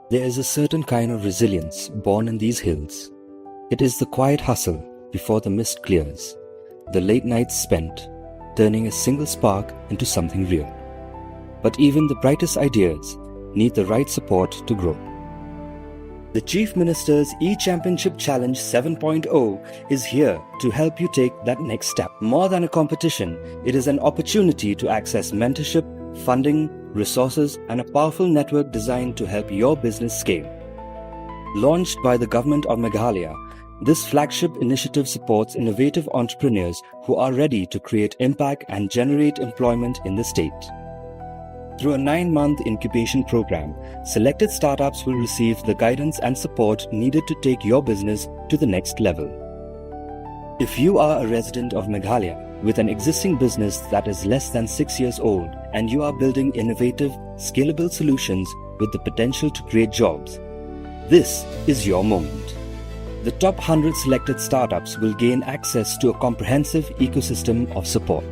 There is a certain kind of resilience born in these hills. It is the quiet hustle before the mist clears, the late nights spent, turning a single spark into something real. But even the brightest ideas need the right support to grow. The Chief Minister's E-Championship Challenge 7.0 is here to help you take that next step. More than a competition, it is an opportunity to access mentorship, funding, resources, and a powerful network designed to help your business scale. Launched by the Government of Meghalaya, this flagship initiative supports innovative entrepreneurs who are ready to create impact and generate employment in the state. Through a 9-month incubation program, selected startups will receive the guidance and support needed to take your business to the next level. If you are a resident of Meghalaya with an existing business that is less than 6 years old and you are building innovative, scalable solutions with the potential to create jobs, this is your moment. The top 100 selected startups will gain access to a comprehensive ecosystem of support.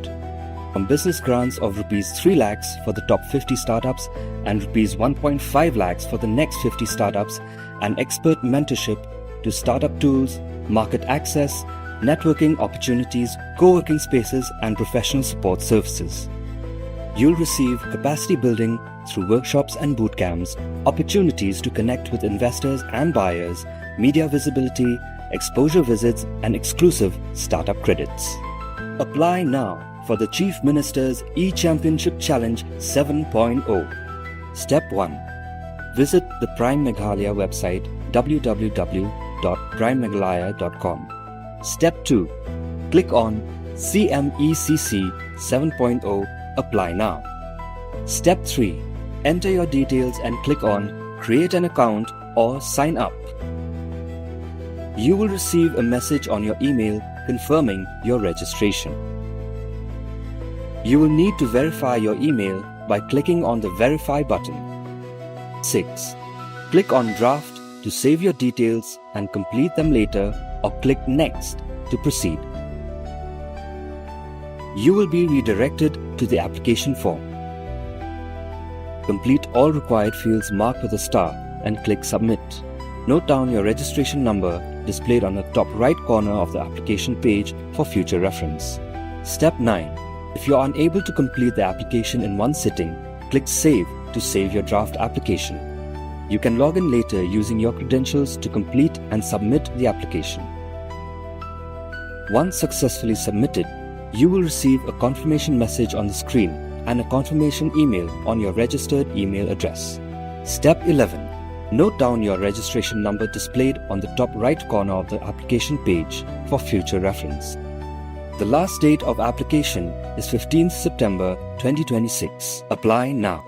From business grants of Rs 3 lakhs for the top 50 startups and Rs 1.5 lakhs for the next 50 startups, and expert mentorship to startup tools, market access, networking opportunities, co-working spaces, and professional support services. You'll receive capacity building through workshops and boot camps, opportunities to connect with investors and buyers, media visibility, exposure visits, and exclusive startup credits. Apply now for the Chief Minister's E-Championship Challenge 7.0. Step 1. Visit the Prime Meghalaya website www.primemeghalaya.com. Step 2. Click on CMECC 7.0 Apply Now. Step 3. Enter your details and click on Create an account or Sign up. You will receive a message on your email confirming your registration. You will need to verify your email by clicking on the Verify button. 6. Click on Draft to save your details and complete them later, or click Next to proceed. You will be redirected to the application form. Complete all required fields marked with a star and click Submit. Note down your registration number displayed on the top right corner of the application page for future reference. Step 9. If you are unable to complete the application in one sitting, click Save to save your draft application. You can log in later using your credentials to complete and submit the application. Once successfully submitted, you will receive a confirmation message on the screen and a confirmation email on your registered email address. Step 11. Note down your registration number displayed on the top right corner of the application page for future reference. The last date of application is 15th September 2026. Apply now.